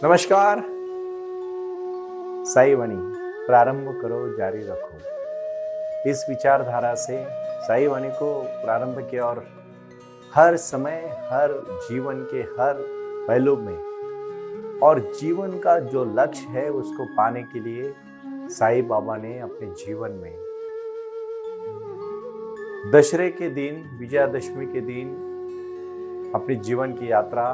नमस्कार। साई वाणी प्रारंभ करो जारी रखो, इस विचारधारा से साई वाणी को प्रारंभ किया और हर समय, हर जीवन के हर पहलू में और जीवन का जो लक्ष्य है उसको पाने के लिए साई बाबा ने अपने जीवन में दशहरे के दिन, विजयादशमी के दिन अपनी जीवन की यात्रा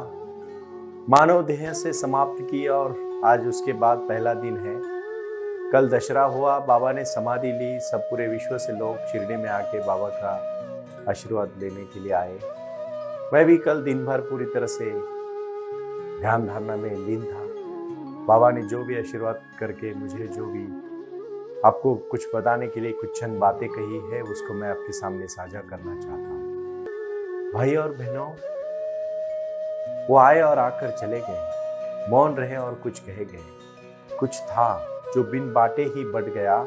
मानव देह से समाप्त की और आज उसके बाद पहला दिन है। कल दशहरा हुआ, बाबा ने समाधि ली, सब पूरे विश्व से लोग शिरडी में आके बाबा का आशीर्वाद लेने के लिए आए। मैं भी कल दिन भर पूरी तरह से ध्यान धारणा में लीन था। बाबा ने जो भी आशीर्वाद करके मुझे जो भी आपको कुछ बताने के लिए कुछ चंद बातें कही है उसको मैं आपके सामने साझा करना चाहता हूँ। भाई और बहनों, वो आए और आकर चले गए, मौन रहे और कुछ कहे गए। कुछ था जो बिन बाटे ही बढ़ गया,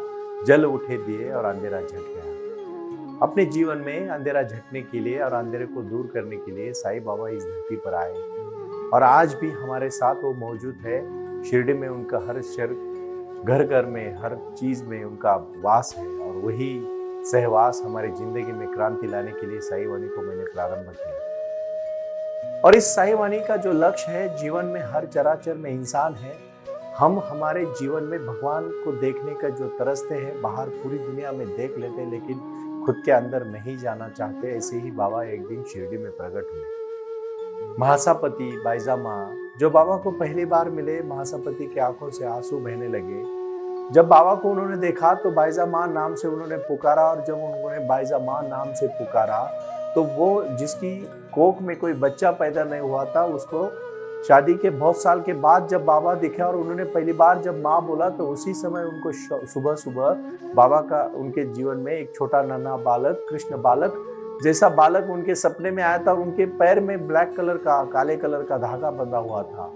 जल उठे दिए और अंधेरा झट गया। अपने जीवन में अंधेरा झटने के लिए और अंधेरे को दूर करने के लिए साईं बाबा इस धरती पर आए और आज भी हमारे साथ वो मौजूद है। शिरडी में उनका हर शहर, घर घर में, हर चीज में उनका वास है और वही सहवास हमारी जिंदगी में क्रांति लाने के लिए साईं वाणी को मैंने प्रारंभ किया। और इस साईं वाणी का जो लक्ष्य है, जीवन में हर चराचर में इंसान है। हम हमारे जीवन में भगवान को देखने का जो तरसते हैं, बाहर पूरी दुनिया में देख लेते हैं लेकिन खुद के अंदर नहीं जाना चाहते। ऐसे ही बाबा एक दिन शिरडी में प्रकट हुए। महासापति बाईजामा जो बाबा को पहली बार मिले, महासापति की आंखों से आंसू बहने लगे। जब बाबा को उन्होंने देखा तो बाईजामा नाम से उन्होंने पुकारा और जब उन्होंने बाईजामा नाम से पुकारा तो वो जिसकी कोख में कोई बच्चा पैदा नहीं हुआ था, उसको शादी के बहुत साल के बाद जब बाबा दिखे और उन्होंने पहली बार जब माँ बोला तो उसी समय उनको सुबह सुबह बाबा का उनके जीवन में एक छोटा नन्हा बालक, कृष्ण बालक जैसा बालक उनके सपने में आया था। उनके पैर में ब्लैक कलर का, काले कलर का धागा बंधा हुआ था।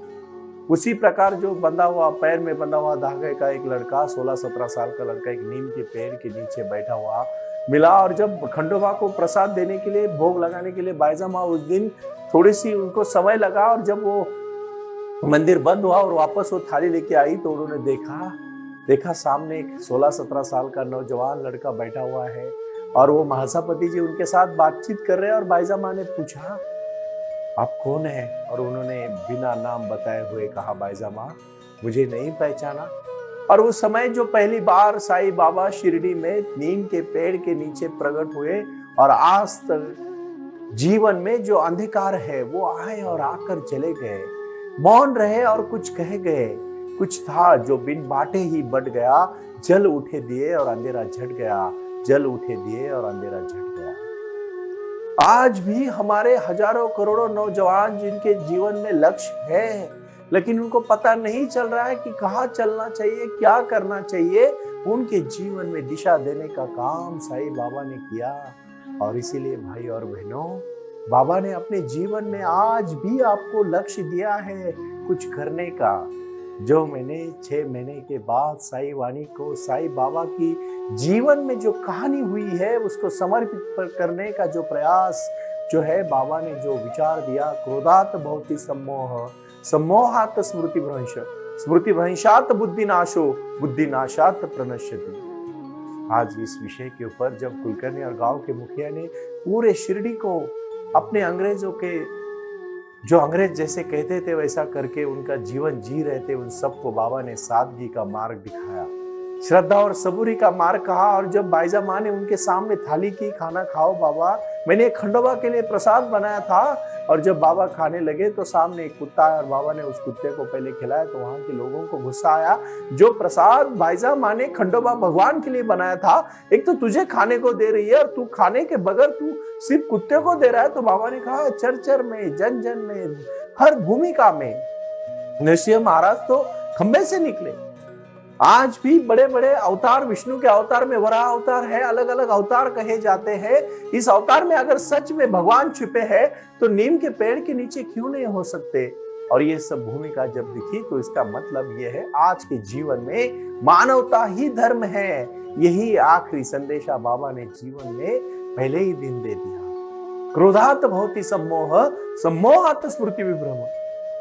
उसी प्रकार जो बंधा हुआ, पैर में बंधा हुआ धागे का एक लड़का, 16-17 साल का लड़का एक नीम के पेड़ के नीचे बैठा हुआ मिला। और जब खंडोबा को प्रसाद देने के लिए, भोग लगाने के लिए बाईजामा उस दिन थोड़ी सी उनको समय लगा और जब वो मंदिर बंद हुआ और वापस वो थाली लेके आई तो उन्होंने देखा सामने एक 16-17 साल का नौजवान लड़का बैठा हुआ है और वो महासापति जी उनके साथ बातचीत कर रहे हैं। और बाईजामा ने पूछा, आप कौन है? और उन्होंने बिना नाम बताए हुए कहा, बाईजामा मुझे नहीं पहचाना। और उस समय जो पहली बार साईं बाबा शिरडी में नीम के पेड़ के नीचे प्रकट हुए और आज तक जीवन में जो अंधकार है वो आए और आकर चले गए, मौन रहे और कुछ कहे गए। कुछ था जो बिन बाटे ही बढ़ गया, जल उठे दिए और अंधेरा झट गया, जल उठे दिए और अंधेरा झट गया। आज भी हमारे हजारों करोड़ों नौजवान जिनके जीवन में लक्ष्य है लेकिन उनको पता नहीं चल रहा है कि कहाँ चलना चाहिए, क्या करना चाहिए, उनके जीवन में दिशा देने का काम साईं बाबा ने किया। और इसीलिए भाई और बहनों, बाबा ने अपने जीवन में आज भी आपको लक्ष्य दिया है कुछ करने का। जो मैंने 6 महीने के बाद साईं वाणी को, साईं बाबा की जीवन में जो कहानी हुई है उसको समर्पित करने का जो प्रयास जो है, बाबा ने जो विचार दिया, क्रोधात भवति सम्मोह, सम्मोहात स्मृतिभ्रंश, स्मृतिभ्रंशात बुद्धिनाशो, बुद्धिनाशात प्रणश्यति। आज इस विषय के ऊपर जब कुलकर्णी और गांव के मुखिया ने पूरे शिरडी को अपने अंग्रेजों के, जो अंग्रेज जैसे कहते थे वैसा करके उनका जीवन जी रहे थे, उन सबको बाबा ने सादगी का मार्ग दिखाया, श्रद्धा और सबूरी का मार्ग कहा। और जब बाईजामा ने उनके सामने थाली की, खाना खाओ बाबा, मैंने एक खंडोबा के लिए प्रसाद बनाया था। और जब बाबा खाने लगे तो सामने एक कुत्ता आया और बाबा ने उस कुत्ते को पहले खिलाया तो वहां के लोगों को गुस्सा आया। जो प्रसाद बाईजामा ने खंडोबा भगवान के लिए बनाया था, एक तो तुझे खाने को दे रही है और तू खाने के बगैर तू सिर्फ कुत्ते को दे रहा है। तो बाबा ने कहा, चर में, जन जन में, हर भूमिका में नरसिंह महाराज तो खंबे से निकले। आज भी बड़े बड़े अवतार, विष्णु के अवतार में वराह अवतार है, अलग अलग अवतार कहे जाते हैं। इस अवतार में अगर सच में भगवान छिपे हैं तो नीम के पेड़ के नीचे क्यों नहीं हो सकते? और ये सब भूमिका जब दिखी तो इसका मतलब ये है, आज के जीवन में मानवता ही धर्म है। यही आखिरी संदेशा बाबा ने जीवन में पहले ही दिन दे दिया। क्रोधात भवति सम्मोह, सम्मोहात स्मृति विभ्रम।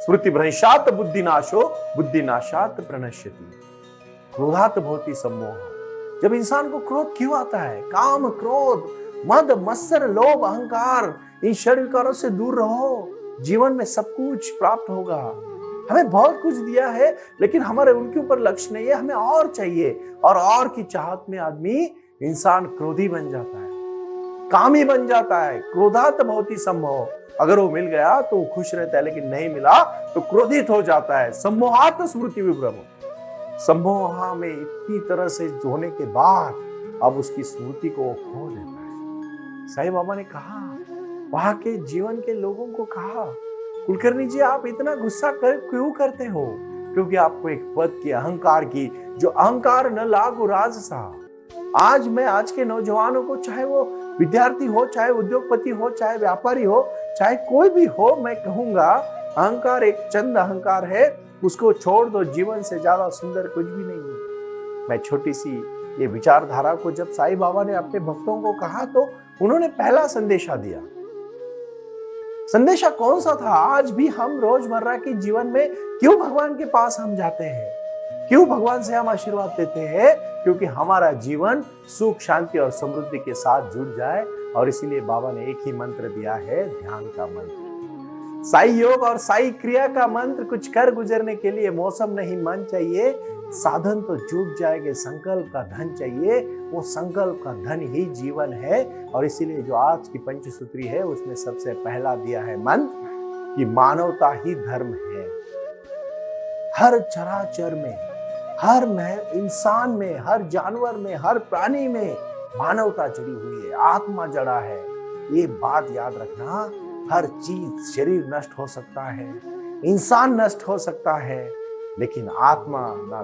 स्मृति भ्रंशात बुद्धिनाशो बुद्धिनाशात प्रणश्यति। क्रोधात भवति सम्मोह। जब इंसान को क्रोध क्यों आता है? काम, क्रोध, मद, मत्सर, लोभ, अहंकार, इन षड विकारों से दूर रहो। जीवन में सब कुछ प्राप्त होगा। हमें बहुत कुछ दिया है, लेकिन हमारे उनके ऊपर लक्ष्य नहीं है, हमें और चाहिए। और की चाहत में आदमी, इंसान क्रोधी बन जाता है, कामी बन जाता है। क्रोधात भवति सम्मोह। अगर वो मिल गया तो वो खुश रहता है, लेकिन नहीं मिला तो क्रोधित हो जाता है। सम्मोहात स्मृति विभ्रम। सम्मोह में इतनी तरह से होने के बाद अब उसकी स्मृति को खो देता है। साईं बाबा ने कहा, वहां के जीवन के लोगों को कहा, कुलकर्णी जी आप इतना गुस्सा क्यों करते हो? क्योंकि आपको एक पद की, अहंकार की, जो अहंकार न लागू राज सा। आज के नौजवानों को, चाहे वो विद्यार्थी हो, चाहे उद्योगपति हो, चाहे व्यापारी हो, चाहे कोई भी हो, मैं कहूंगा अहंकार एक चंद अहंकार है, उसको छोड़ दो। जीवन से ज्यादा सुंदर कुछ भी नहीं है। मैं छोटी सी ये विचारधारा को जब साईं बाबा ने अपने भक्तों को कहा तो उन्होंने पहला संदेशा दिया। संदेशा कौन सा था? आज भी हम रोजमर्रा के जीवन में क्यों भगवान के पास हम जाते हैं? क्यों भगवान से हम आशीर्वाद लेते हैं? क्योंकि हमारा जीवन सुख, शांति और समृद्धि के साथ जुड़ जाए। और इसीलिए बाबा ने एक ही मंत्र दिया है, ध्यान का मंत्र। साई योग और साई क्रिया का मंत्र। कुछ कर गुजरने के लिए मौसम नहीं, मन चाहिए। साधन तो जुट जाएंगे, संकल्प का धन चाहिए। वो संकल्प का धन ही जीवन है। और इसीलिए जो आज की पंचसूत्री है, उसमें सबसे पहला दिया है मंत्र कि मानवता ही धर्म है। हर चराचर में, हर इंसान में, हर जानवर में, हर प्राणी में मानवता जड़ी हुई है, आत्मा जड़ा है। ये बात याद रखना। हर चीज, शरीर नष्ट हो सकता है, इंसान नष्ट हो सकता है, लेकिन आत्मा ना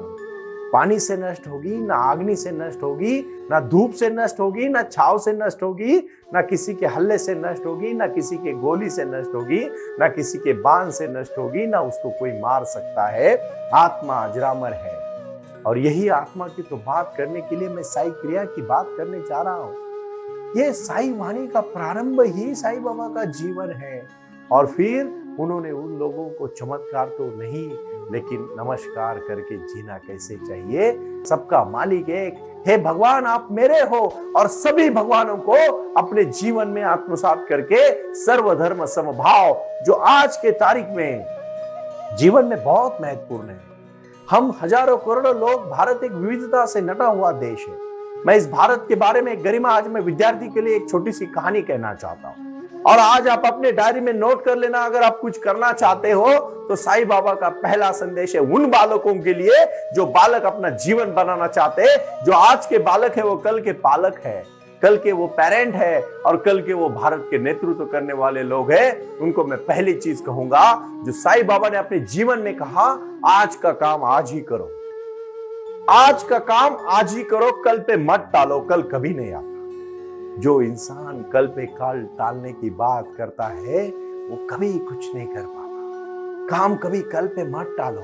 पानी से नष्ट होगी, ना अग्नि से नष्ट होगी, ना धूप से नष्ट होगी, ना छाव से नष्ट होगी, ना किसी के हल्ले से नष्ट होगी, ना किसी के गोली से नष्ट होगी, ना किसी के बाण से नष्ट होगी, ना उसको कोई मार सकता है। आत्मा अजरामर है। और यही आत्मा की तो बात करने के लिए मैं साई क्रिया की बात करने जा रहा हूं। ये साई वाणी का प्रारंभ ही साईं बाबा का जीवन है। और फिर उन्होंने उन लोगों को चमत्कार तो नहीं, लेकिन नमस्कार करके जीना कैसे चाहिए। सबका मालिक एक है, भगवान आप मेरे हो। और सभी भगवानों को अपने जीवन में आत्मसात करके सर्वधर्म समभाव, जो आज के तारीख में जीवन में बहुत महत्वपूर्ण है। हम हजारों करोड़ों लोग, भारत एक विविधता से नटा हुआ देश है। मैं इस भारत के बारे में गरिमा, आज मैं विद्यार्थी के लिए एक छोटी सी कहानी कहना चाहता हूं। और आज आप अपने डायरी में नोट कर लेना, अगर आप कुछ करना चाहते हो तो साईं बाबा का पहला संदेश है उन बालकों के लिए जो बालक अपना जीवन बनाना चाहते हैं। जो आज के बालक है वो कल के पालक है, कल के वो पेरेंट है, और कल के वो भारत के नेतृत्व करने वाले लोग हैं। उनको मैं पहली चीज कहूंगा जो साईं बाबा ने अपने जीवन में कहा, आज का काम आज ही करो। आज का काम आज ही करो, कल पे मत टालो, कल कभी नहीं आता। जो इंसान कल पे काल टालने की बात करता है वो कभी कुछ नहीं कर पाता। काम कभी कल पे मत टालो।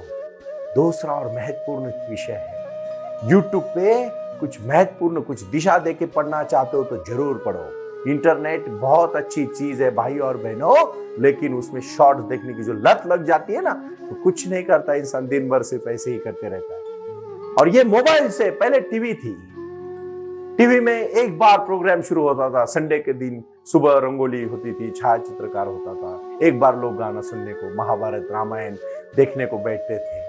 दूसरा और महत्वपूर्ण विषय है, यूट्यूब पे कुछ महत्वपूर्ण, कुछ दिशा देके पढ़ना चाहते हो तो जरूर पढ़ो। इंटरनेट बहुत अच्छी चीज है भाई और बहनों, लेकिन उसमें शॉर्ट देखने की जो लत लग जाती है ना, तो कुछ नहीं करता इंसान, दिन भर सिर्फ ऐसे ही करते रहता है। और ये मोबाइल से पहले टीवी थी। टीवी में एक बार प्रोग्राम शुरू होता था, संडे के दिन सुबह रंगोली होती थी, छायाचित्रकार होता था। एक बार लोग गाना सुनने को, महाभारत रामायण देखने को बैठते थे।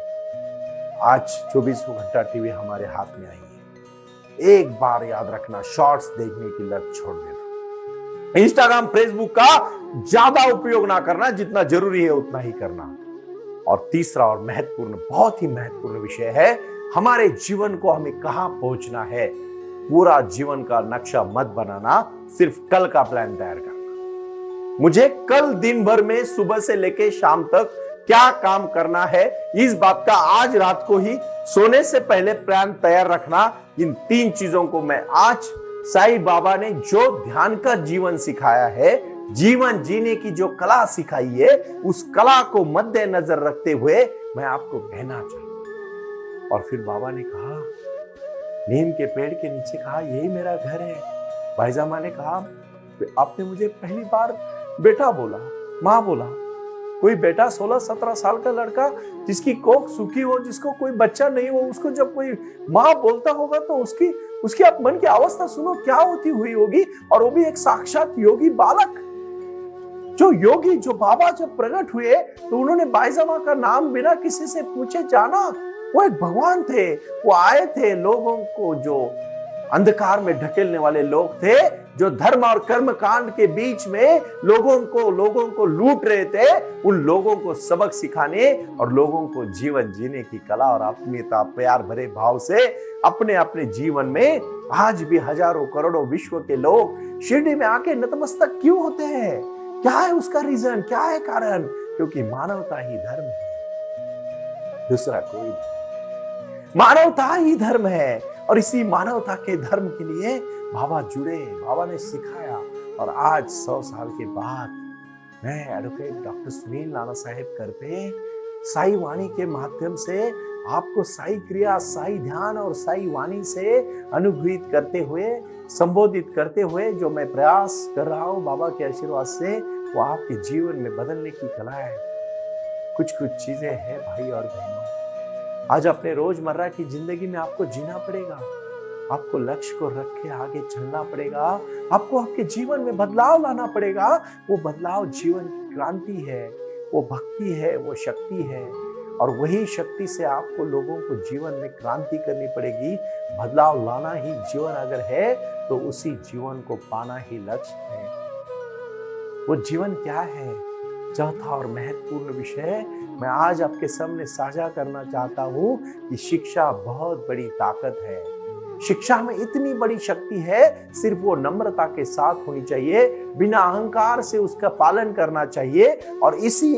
आज 24 घंटा टीवी हमारे हाथ में आई है। एक बार याद रखना, शॉर्ट्स देखने की लत छोड़ देना। इंस्टाग्राम, फेसबुक का ज्यादा उपयोग ना करना, जितना जरूरी है उतना ही करना। और तीसरा और महत्वपूर्ण, बहुत ही महत्वपूर्ण विषय है, हमारे जीवन को हमें कहां पहुंचना है। पूरा जीवन का नक्शा मत बनाना, सिर्फ कल का प्लान तैयार करना। मुझे कल दिन भर में सुबह से लेकर शाम तक क्या काम करना है, इस बात का आज रात को ही सोने से पहले प्लान तैयार रखना। इन 3 चीजों को मैं आज, साईं बाबा ने जो ध्यान का जीवन सिखाया है, जीवन जीने की जो कला सिखाई है, उस कला को मद्देनजर रखते हुए मैं आपको कहना चाहता हूं। और फिर बाबा ने कहा, नीम के पेड़ के नीचे कहा, यही मेरा घर है। भाईजामा ने कहा, आपने मुझे पहली बार बेटा बोला, मां बोला, कोई बेटा 16-17 साल का लड़का जिसकी कोख सूखी हो, जिसको कोई बच्चा नहीं हो, उसको जब कोई माँ बोलता होगा तो उसकी आप मन की अवस्था सुनो क्या होती हुई होगी। और वो भी एक साक्षात योगी बालक, जो बाबा जब प्रकट हुए तो उन्होंने बाईजामा का नाम बिना किसी से पूछे जाना। वो एक भगवान थे, वो आए थे लोगों को, जो अंधकार में ढकेलने वाले लोग थे, जो धर्म और कर्म कांड के बीच में लोगों को लूट रहे थे, उन लोगों को सबक सिखाने और लोगों को जीवन जीने की कला और आत्मीयता प्यार भरे भाव से अपने अपने जीवन में आज भी हजारों करोड़ों विश्व के लोग शिरडी में आके नतमस्तक क्यों होते हैं? क्या है उसका रीजन, क्या है कारण? क्योंकि मानवता ही धर्म है, दूसरा कोई नहीं। मानवता ही धर्म है और इसी मानवता के धर्म के लिए बाबा जुड़े, बाबा ने सिखाया। और आज 100 साल के बाद मैं एडवोकेट डॉक्टर सुनील नाना साहेब करपे साई वाणी के माध्यम से आपको साई क्रिया, साई ध्यान और साई वाणी से अनुभूत करते हुए, संबोधित करते हुए जो मैं प्रयास कर रहा हूं बाबा के आशीर्वाद से, वो आपके जीवन में बदलने की कला है। कुछ चीजें हैं भाई और बहनों, आज अपने रोजमर्रा की जिंदगी में आपको जीना पड़ेगा, आपको लक्ष्य को रख के आगे चलना पड़ेगा, आपको आपके जीवन में बदलाव लाना पड़ेगा। वो बदलाव जीवन की क्रांति है, वो भक्ति है, वो शक्ति है। और वही शक्ति से आपको लोगों को जीवन में क्रांति करनी पड़ेगी। बदलाव लाना ही जीवन अगर है तो उसी जीवन को पाना ही लक्ष्य है। वो जीवन क्या है? चौथा और महत्वपूर्ण विषय मैं आज आपके सामने साझा करना चाहता हूं कि शिक्षा बहुत बड़ी ताकत है। शिक्षा में इतनी बड़ी शक्ति है, सिर्फ वो नम्रता के साथ होनी चाहिए, बिना अहंकार से उसका पालन करना चाहिए। और इसी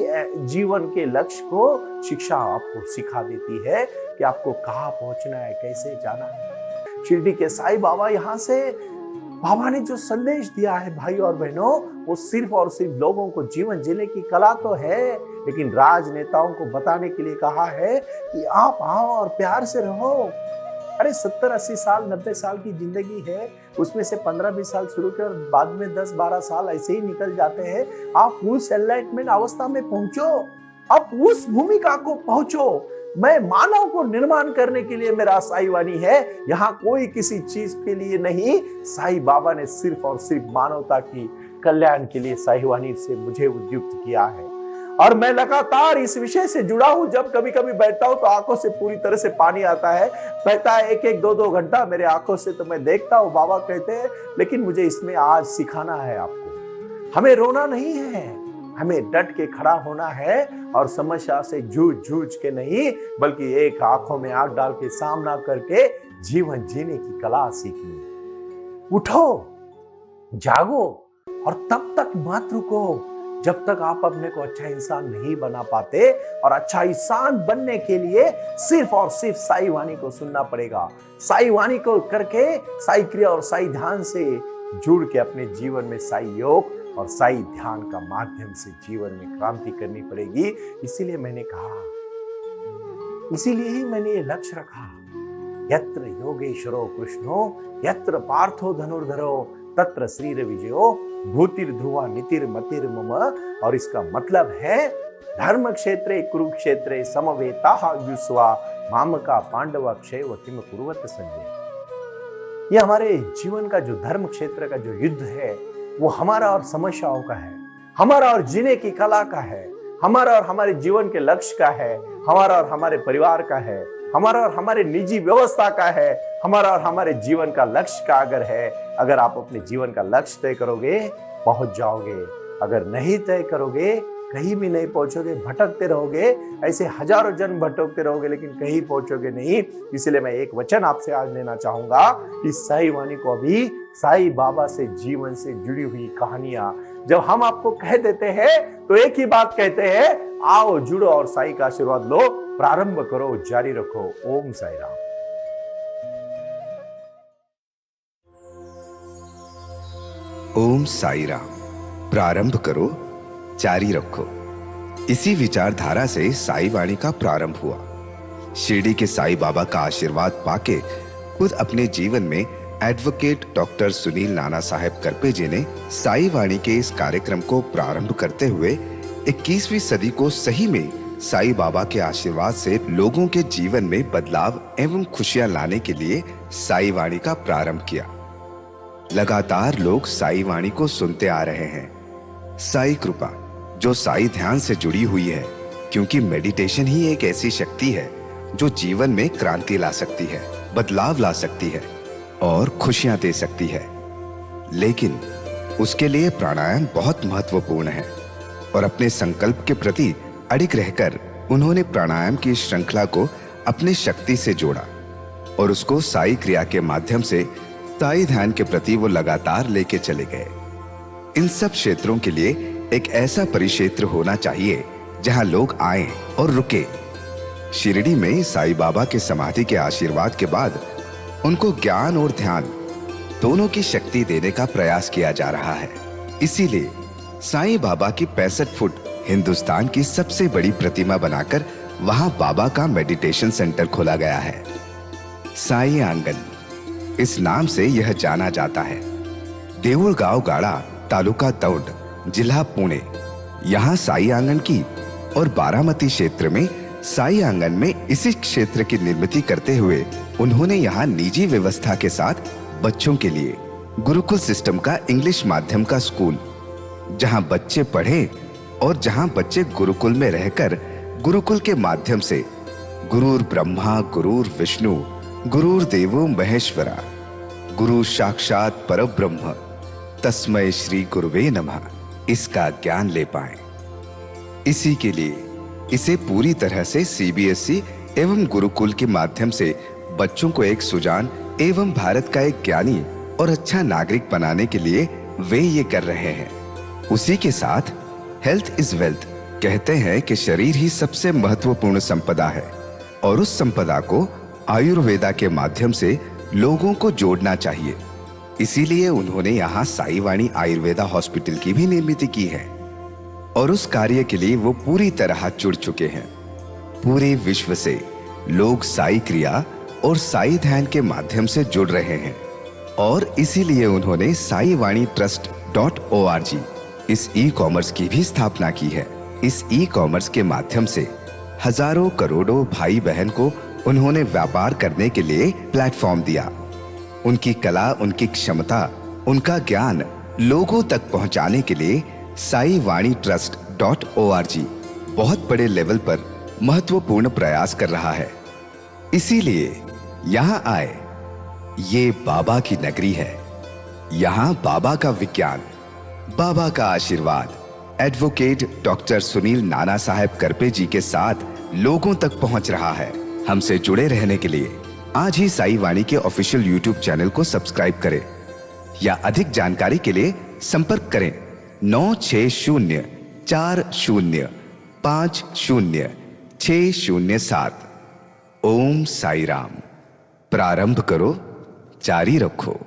जीवन के लक्ष्य को शिक्षा आपको सिखा देती है कि आपको कहाँ पहुंचना है, कैसे जाना है। शिरडी के साईं बाबा, यहाँ से बाबा ने जो संदेश दिया है भाई और बहनों, वो सिर्फ और सिर्फ लोगों को जीवन जीने की कला तो है, लेकिन राजनेताओं को बताने के लिए कहा है कि आप आओ और प्यार से रहो। अरे 70-80 साल 90 साल की जिंदगी है, उसमें से 15-20 साल शुरू के और बाद में 10-12 साल ऐसे ही निकल जाते हैं। आप उस एनलाइटमेंट अवस्था में पहुंचो, आप उस भूमिका को पहुंचो। मैं मानव को निर्माण करने के लिए मेरा साई वाणी है, यहाँ कोई किसी चीज के लिए नहीं। साई बाबा ने सिर्फ और सिर्फ मानवता की कल्याण के लिए साई वाणी से मुझे उद्युक्त किया है। और मैं लगातार इस विषय से जुड़ा हूं। जब कभी कभी बैठता हूं तो आंखों से पूरी तरह से पानी आता है, बहता है 1-1, 2-2 घंटा मेरे आंखों से। तो मैं देखता हूं बाबा कहते हैं, लेकिन मुझे इसमें आज सिखाना है आपको। हमें रोना नहीं है, हमें डट के खड़ा होना है और समस्या से जूझ के नहीं, बल्कि एक आंखों में आंख डाल के सामना करके जीवन जीने की कला सीखनी। उठो, जागो और तब तक मत रुको जब तक आप अपने को अच्छा इंसान नहीं बना पाते। और अच्छा इंसान बनने के लिए सिर्फ और सिर्फ साई वाणी को सुनना पड़ेगा। साई वाणी को करके साई क्रिया और साई ध्यान से जुड़ के अपने जीवन में साई योग और साई ध्यान का माध्यम से जीवन में क्रांति करनी पड़ेगी। इसीलिए मैंने कहा, इसीलिए ही मैंने ये लक्ष्य रखा, यत्र योगेश्वरो कृष्णो यत्र पार्थो धनुर्धरो तत्र श्रीर विजयो भूतिर ध्रुवा नितिर मतिर मम। और इसका मतलब है धर्म क्षेत्रे कुरुक्षेत्रे समवेता युस्वा मामका पांडवा क्षय किम कुर्वत संजय। ये हमारे जीवन का जो धर्म क्षेत्र का जो युद्ध है, वो हमारा और समस्याओं का है, हमारा और जीने की कला का है, हमारा और हमारे जीवन के लक्ष्य का है, हमारा और हमारे परिवार का है, हमारा और हमारे निजी व्यवस्था का है, हमारा और हमारे जीवन का लक्ष्य का अगर है। अगर आप अपने जीवन का लक्ष्य तय करोगे पहुंच जाओगे, अगर नहीं तय करोगे कहीं भी नहीं पहुंचोगे, भटकते रहोगे। ऐसे हजारों जन्म भटकते रहोगे लेकिन कहीं पहुंचोगे नहीं। इसलिए मैं एक वचन आपसे आज लेना चाहूंगा कि साई वाणी को अभी साई बाबा से जीवन से जुड़ी हुई कहानियां जब हम आपको कह देते हैं तो एक ही बात कहते हैं, आओ जुड़ो और साई का आशीर्वाद लो, प्रारंभ करो, जारी रखो। ओम साई राम। ओम साई राम। प्रारंभ करो, जारी रखो। इसी विचारधारा से साई वाणी का प्रारंभ हुआ। शिरडी के साई बाबा का आशीर्वाद पाके खुद अपने जीवन में एडवोकेट डॉक्टर सुनील नाना साहेब करपे जी ने साई वाणी के इस कार्यक्रम को प्रारंभ करते हुए 21वीं सदी को सही में साईं बाबा के आशीर्वाद से लोगों के जीवन में बदलाव एवं खुशियां लाने के लिए साईं वाणी का प्रारंभ किया। लगातार लोग साईं वाणी को सुनते आ रहे हैं। साईं कृपा जो साईं ध्यान से जुड़ी हुई है, क्योंकि मेडिटेशन ही एक ऐसी शक्ति है जो जीवन में क्रांति ला सकती है, बदलाव ला सकती है और खुशियां दे सकती है। लेकिन उसके लिए प्राणायाम बहुत महत्वपूर्ण है और अपने संकल्प के प्रति अडिग रहकर उन्होंने प्राणायाम की श्रृंखला को अपने शक्ति से जोड़ा और उसको साईं क्रिया के माध्यम से साईं ध्यान के प्रति वो लगातार लेके चले गए। इन सब क्षेत्रों के लिए एक ऐसा परिक्षेत्र होना चाहिए जहां लोग आए और रुके। शिरडी में साईं बाबा के समाधि के आशीर्वाद के बाद उनको ज्ञान और ध्यान दोनों की शक्ति देने का प्रयास किया जा रहा है। इसीलिए साईं बाबा की 65 फुट हिंदुस्तान की सबसे बड़ी प्रतिमा बनाकर वहां बाबा का मेडिटेशन सेंटर खोला गया है। साईं आंगन इस नाम से यह जाना जाता है। देऊळगाव गाड़ा, तालुका दौंड, जिला पुणे, यहाँ साईं आंगन की और बारामती क्षेत्र में साईं आंगन में इसी क्षेत्र की निर्मित करते हुए उन्होंने यहाँ निजी व्यवस्था के साथ बच्चों के लिए गुरुकुल सिस्टम का इंग्लिश माध्यम का स्कूल, जहां बच्चे पढ़े और जहां बच्चे गुरुकुल में रहकर गुरुकुल के माध्यम से गुरुर ब्रह्मा गुरुर विष्णु गुरुर देवो महेश्वरा गुरु साक्षात परब्रह्म तस्मै श्री गुरुवे नमः इसका ज्ञान ले पाएं। इसी के लिए इसे पूरी तरह से सीबीएसई एवं गुरुकुल के माध्यम से बच्चों को एक सुजान एवं भारत का एक ज्ञानी और अच्छा नागरिक बनाने के लिए वे ये कर रहे हैं। उसी के साथ हेल्थ इज वेल्थ कहते हैं कि शरीर ही सबसे महत्वपूर्ण संपदा है और उस संपदा को आयुर्वेदा के माध्यम से लोगों को जोड़ना चाहिए। इसीलिए उन्होंने यहाँ साईं वाणी आयुर्वेदा हॉस्पिटल की भी निर्मित की है और उस कार्य के लिए वो पूरी तरह जुड़ चुके हैं। पूरे विश्व से लोग साईं क्रिया और साईं ध्यान के माध्यम से जुड़ रहे हैं और इसीलिए उन्होंने साईं वाणी trust.org इस ई कॉमर्स की भी स्थापना की है। इस ई कॉमर्स के माध्यम से हजारों करोड़ों भाई बहन को उन्होंने व्यापार करने के लिए प्लेटफॉर्म दिया। उनकी कला, उनकी क्षमता, उनका ज्ञान लोगों तक पहुंचाने के लिए साईं वाणी trust.org बहुत बड़े लेवल पर महत्वपूर्ण प्रयास कर रहा है। इसीलिए यहाँ आए। ये बाबा की नगरी है। यहाँ बाबा का विज्ञान, बाबा का आशीर्वाद एडवोकेट डॉक्टर सुनील नाना साहब करपे जी के साथ लोगों तक पहुंच रहा है। हमसे जुड़े रहने के लिए आज ही साईं वाणी के ऑफिशियल यूट्यूब चैनल को सब्सक्राइब करें या अधिक जानकारी के लिए संपर्क करें 9604050607। ओम साई राम। प्रारंभ करो, जारी रखो।